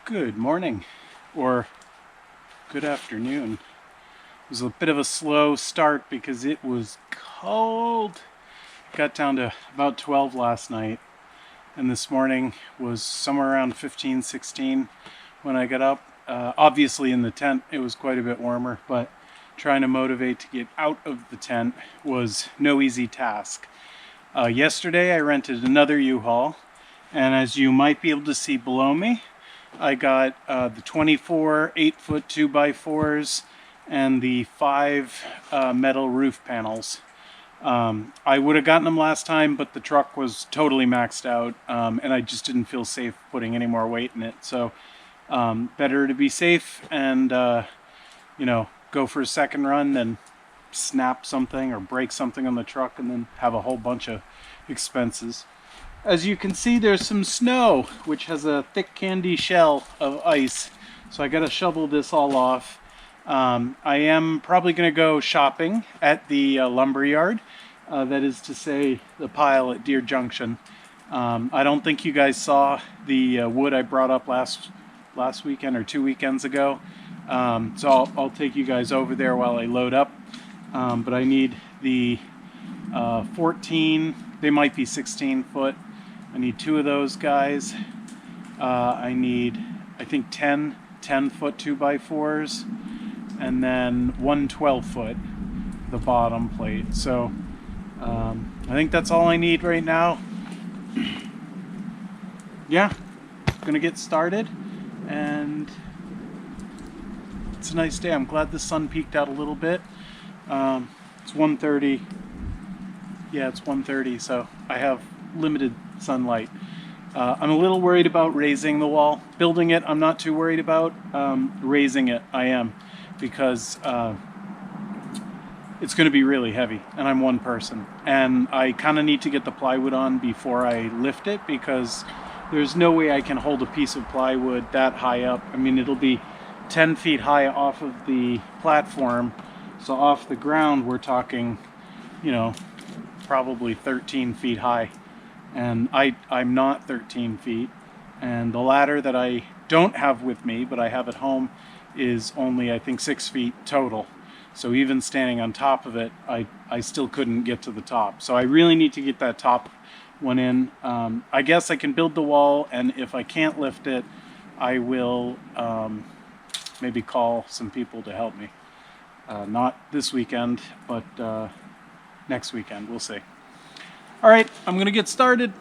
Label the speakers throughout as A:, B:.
A: Good morning, or good afternoon. It was a bit of a slow start because it was cold. Got down to about 12 last night, and this morning was somewhere around 15, 16 when I got up. Obviously in the tent it was quite a bit warmer, but trying to motivate to get out of the tent was no easy task. Yesterday I rented another U-Haul, and as you might be able to see below me, I got the 24 8-foot 2x4s and the 5 metal roof panels. I would have gotten them last time, but the truck was totally maxed out, and I just didn't feel safe putting any more weight in it. So better to be safe and go for a second run than snap something or break something on the truck and then have a whole bunch of expenses. As you can see, there's some snow, which has a thick candy shell of ice. So I gotta shovel this all off. I am probably gonna go shopping at the lumber yard. That is to say, the pile at Deer Junction. I don't think you guys saw the wood I brought up last weekend or 2 weekends ago. So I'll take you guys over there while I load up. But I need the 14, they might be 16 foot. I need 2 of those guys. I need, I think, 10 foot 2x4s, and then 1 12-foot, the bottom plate. So I think that's all I need right now. Yeah, gonna get started, and it's a nice day. I'm glad the sun peeked out a little bit. It's 1:30. Yeah, it's 1:30, so I have limited sunlight. I'm a little worried about raising the wall. Building it, I'm not too worried about. Raising it, I am, because it's going to be really heavy, and I'm one person. And I kind of need to get the plywood on before I lift it, because there's no way I can hold a piece of plywood that high up. I mean, it'll be 10 feet high off of the platform, so off the ground we're talking, probably 13 feet high. And I'm not 13 feet, and the ladder that I don't have with me but I have at home is only, I think, 6 feet total. So even standing on top of it, I still couldn't get to the top. So I really need to get that top one in. I guess I can build the wall, and if I can't lift it, I will maybe call some people to help me. Not this weekend, but next weekend, we'll see. All right, I'm gonna get started.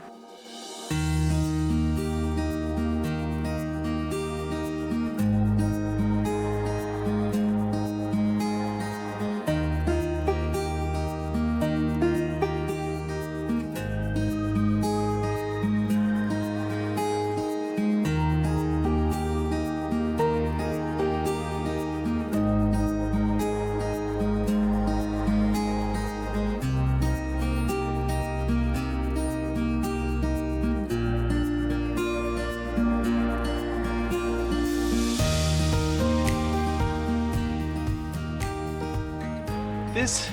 A: This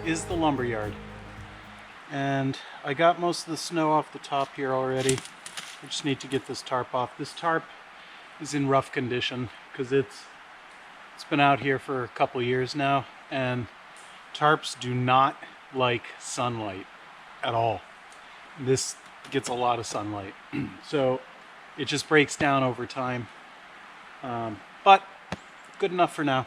A: is the lumberyard, and I got most of the snow off the top here already. I just need to get this tarp off. This tarp is in rough condition because it's been out here for a couple years now, and tarps do not like sunlight at all. This gets a lot of sunlight, so it just breaks down over time, but good enough for now.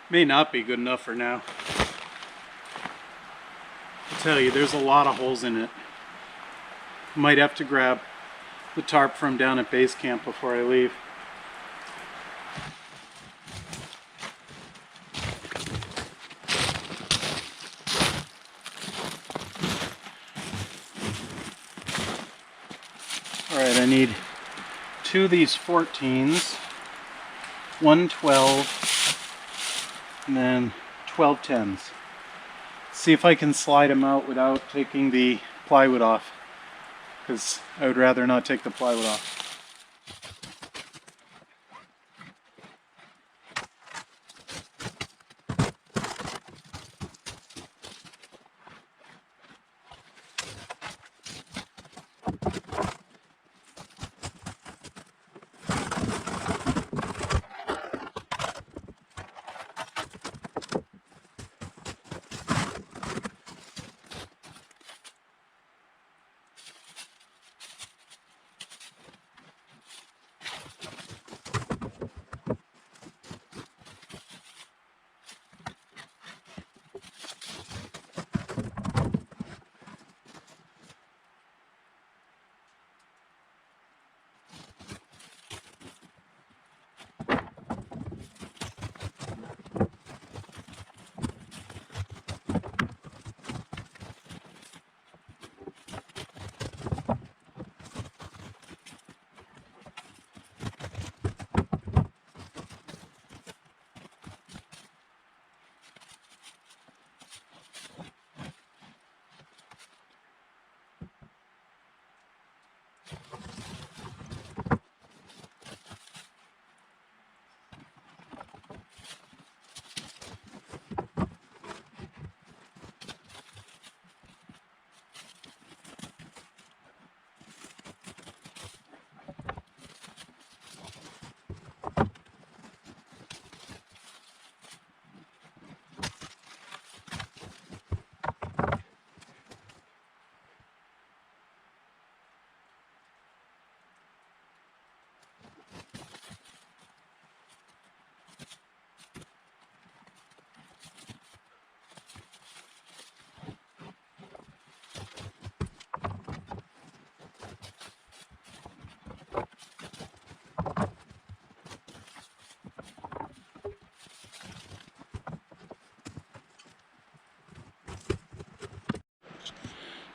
A: May not be good enough for now. I'll tell you, there's a lot of holes in it. Might have to grab the tarp from down at base camp before I leave. Alright, I need 2 of these 14s, 1 12, and then 12 10s. See if I can slide them out without taking the plywood off, because I would rather not take the plywood off.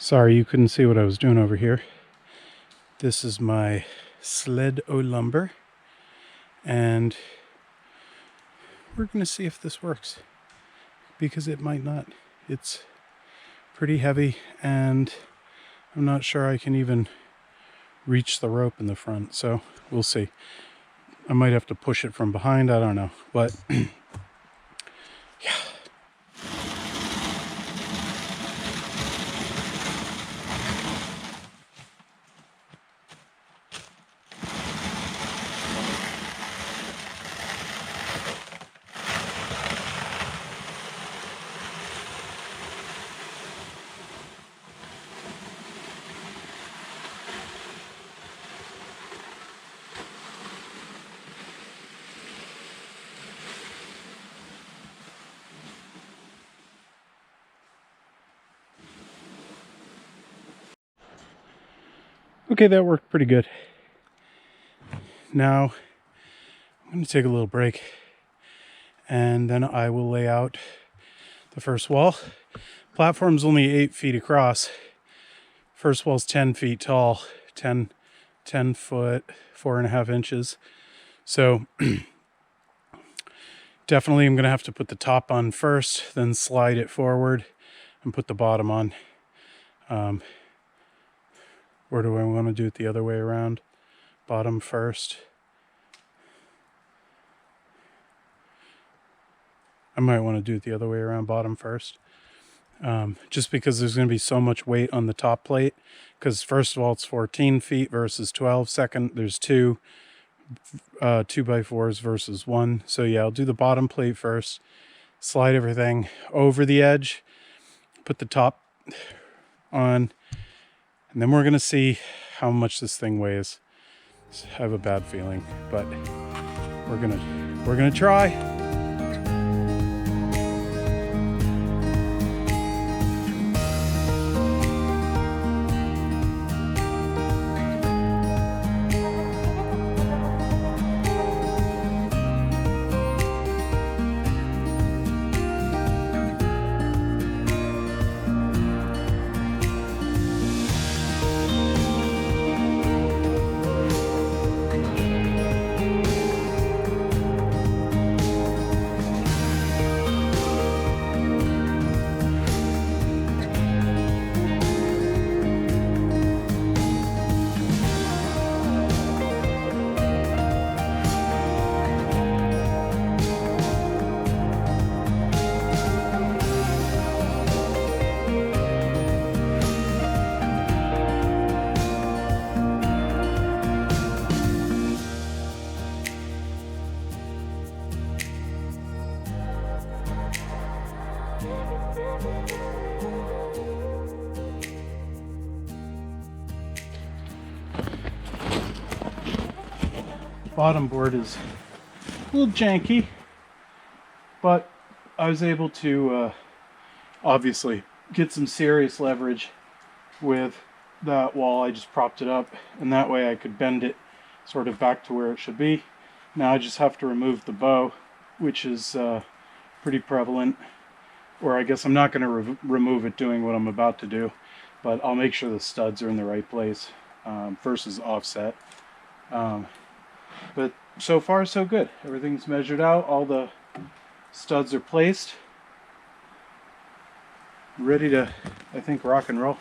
A: Sorry you couldn't see what I was doing over here. This is my sled o lumber, and we're going to see if this works, because it might not. It's pretty heavy, and I'm not sure I can even reach the rope in the front, so we'll see. I might have to push it from behind, I don't know, but yeah. Okay, that worked pretty good. Now, I'm going to take a little break, and then I will lay out the first wall. Platform's only 8 feet across. First wall's 10 feet tall, 10 foot, 4.5 inches. So, definitely I'm going to have to put the top on first, then slide it forward, and put the bottom on. Or do I want to do it the other way around? Bottom first. I might want to do it the other way around, bottom first. Just because there's going to be so much weight on the top plate. Because first of all, it's 14 feet versus 12. Second, there's 2 2x4s versus 1. So yeah, I'll do the bottom plate first. Slide everything over the edge. Put the top on. And then we're going to see how much this thing weighs. I have a bad feeling, but we're gonna try. bottom board is a little janky, but I was able to obviously get some serious leverage with that wall. I just propped it up, and that way I could bend it sort of back to where it should be. Now I just have to remove the bow, which is pretty prevalent, or I guess I'm not going to remove it doing what I'm about to do, but I'll make sure the studs are in the right place versus offset. But so far so good. Everything's measured out, all the studs are placed, ready to, I think, rock and roll.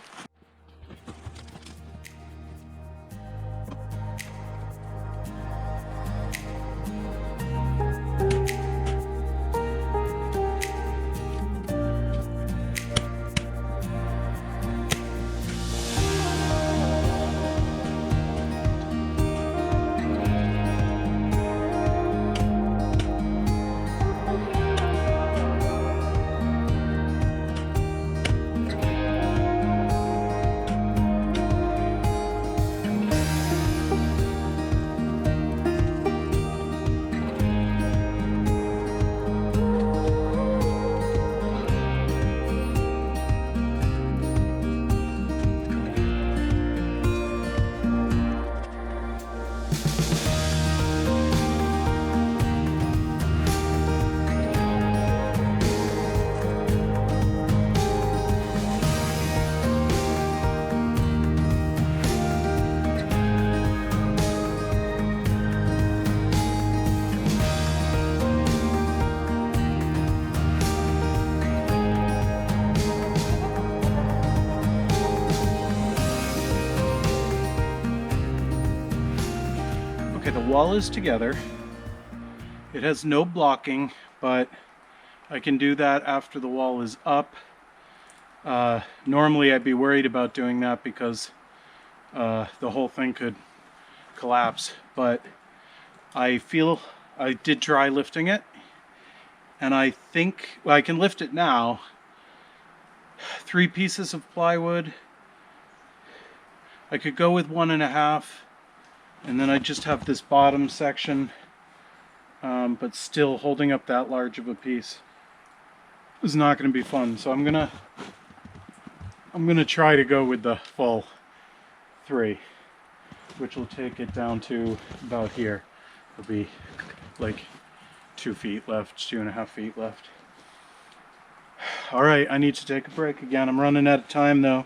A: Okay, the wall is together. It has no blocking, but I can do that after the wall is up. Normally I'd be worried about doing that because the whole thing could collapse, but I feel I did try lifting it, and I think, well, I can lift it now. 3 pieces of plywood. I could go with 1.5, and then I just have this bottom section, but still holding up that large of a piece is not going to be fun. So I'm gonna try to go with the full 3, which will take it down to about here. It'll be like 2 feet left, 2.5 feet left. All right, I need to take a break again. I'm running out of time though.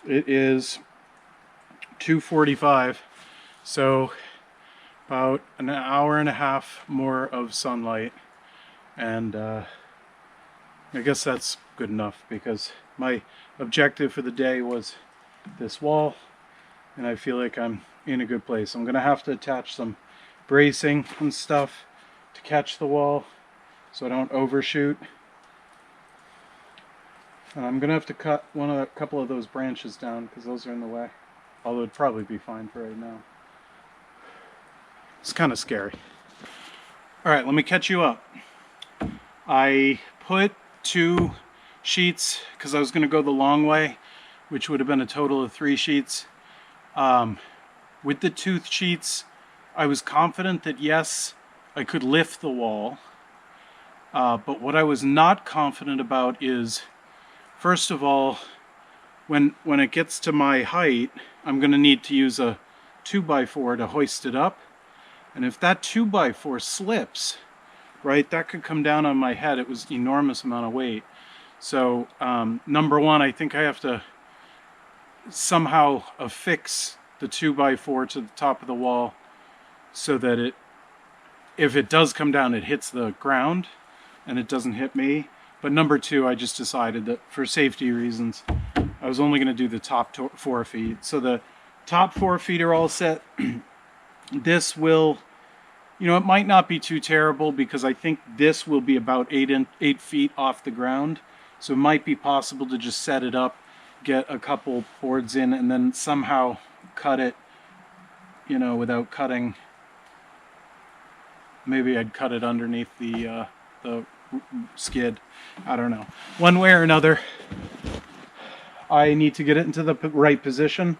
A: It is 2:45, so about an hour and a half more of sunlight, and I guess that's good enough because my objective for the day was this wall, and I feel like I'm in a good place. I'm gonna have to attach some bracing and stuff to catch the wall so I don't overshoot. And I'm gonna have to cut a couple of those branches down because those are in the way. Although it'd probably be fine for right now. It's kind of scary. All right, let me catch you up. I put 2 sheets because I was gonna go the long way, which would have been a total of 3 sheets. With the 2 sheets, I was confident that yes, I could lift the wall. But what I was not confident about is, first of all, when it gets to my height, I'm going to need to use a 2x4 to hoist it up. And if that 2x4 slips, right, that could come down on my head. It was an enormous amount of weight. So number one, I think I have to somehow affix the 2x4 to the top of the wall so that if it does come down, it hits the ground and it doesn't hit me. But number 2, I just decided that for safety reasons, I was only going to do the top 4 feet. So the top 4 feet are all set. This will, it might not be too terrible because I think this will be about 8 feet off the ground. So it might be possible to just set it up, get a couple boards in, and then somehow cut it, without cutting. Maybe I'd cut it underneath the skid. I don't know. One way or another, I need to get it into the right position.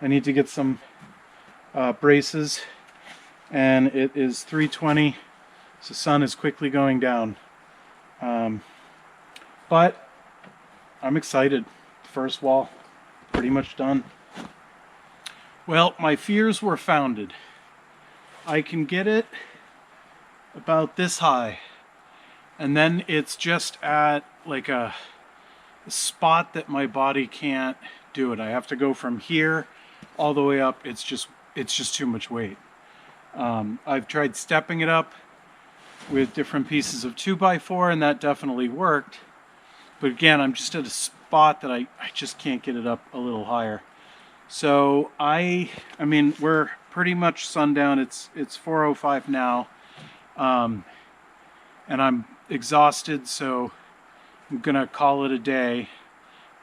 A: I need to get some braces and it is 3:20, so the sun is quickly going down. But I'm excited. First wall, pretty much done. Well, my fears were founded. I can get it about this high, and then it's just at like a spot that my body can't do it. I have to go from here all the way up. It's just too much weight. I've tried stepping it up with different pieces of 2x4, and that definitely worked. But again, I'm just at a spot that I just can't get it up a little higher. So I mean, we're pretty much sundown. It's 4:05 now, and I'm exhausted, so I'm gonna call it a day.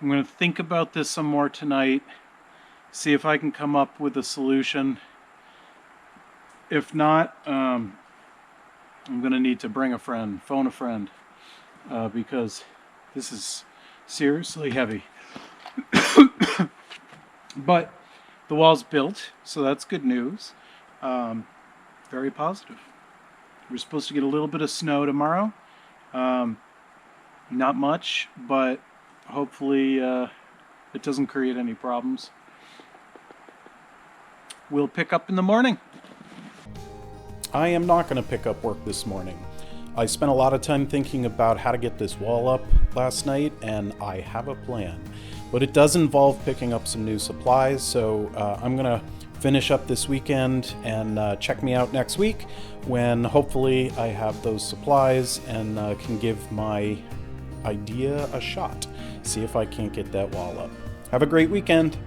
A: I'm gonna think about this some more tonight, see if I can come up with a solution. If not, I'm gonna need to bring a friend, phone a friend, because this is seriously heavy. But the wall's built, so that's good news. Very positive. We're supposed to get a little bit of snow tomorrow. Not much, but hopefully it doesn't create any problems. We'll pick up in the morning. I am not going to pick up work this morning. I spent a lot of time thinking about how to get this wall up last night, and I have a plan. But it does involve picking up some new supplies, so I'm going to finish up this weekend and check me out next week when hopefully I have those supplies and can give my idea a shot. See if I can't get that wall up. Have a great weekend.